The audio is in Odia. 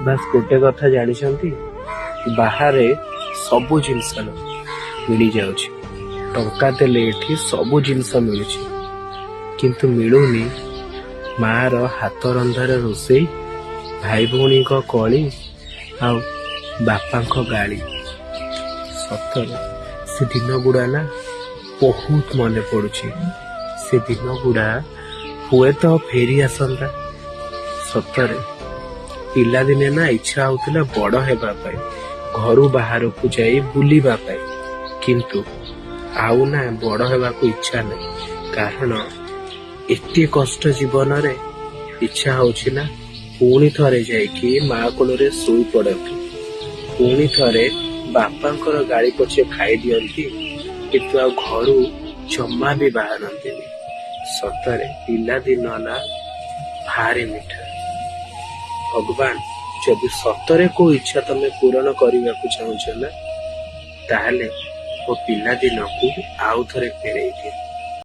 ବାସ୍ ଗୋଟେ କଥା ଜାଣିଛନ୍ତି, ବାହାରେ ସବୁ ଜିନିଷ ମିଳିଯାଉଛି। ଟଙ୍କା ଦେଲେ ଏଠି ସବୁ ଜିନିଷ ମିଳୁଛି, କିନ୍ତୁ ମିଳୁନି ମାର ହାତ ରନ୍ଧାର ରୋଷେଇ, ଭାଇ ଭଉଣୀଙ୍କ କଳି ଆଉ ବାପାଙ୍କ ଗାଳି। ସତରେ ସେ ଦିନ ଗୁଡା ନା ବହୁତ ମନେ ପଡୁଛି। ସେ ଦିନ ଗୁଡା ହୁଏତ ଫେରି ଆସନ୍ତା। ସତରେ ପିଲାଦିନେ ନା ଇଚ୍ଛା ହଉଥିଲା ବଡ ହେବା ପାଇଁ, ଘରୁ ବାହାରକୁ ଯାଇ ବୁଲିବା ପାଇଁ, କିନ୍ତୁ ଆଉ ନା ବଡ ହେବାକୁ ଇଚ୍ଛା ନାହିଁ। କାରଣ ଏତେ କଷ୍ଟ ଜୀବନରେ ଇଚ୍ଛା ହଉଛି ନା ପୁଣି ଥରେ ଯାଇକି ମା କୋଳରେ ଶୋଇ ପଡନ୍ତି, ପୁଣି ଥରେ ବାପାଙ୍କର ଗାଳି ପଛେ ଖାଇଦିଅନ୍ତି, କିନ୍ତୁ ଆଉ ଘରୁ ଜମା ବି ବାହାରନ୍ତିନି। ସତରେ ପିଲାଦିନ ନା ଭାରି ମିଠା। ଭଗବାନ ଯଦି ସତରେ କୋଉ ଇଚ୍ଛା ତମେ ପୂରଣ କରିବାକୁ ଚାହୁଁଛ ନା, ତାହେଲେ ମୋ ପିଲାଦିନକୁ ଆଉ ଥରେ ଫେରେଇ ଦିଅ।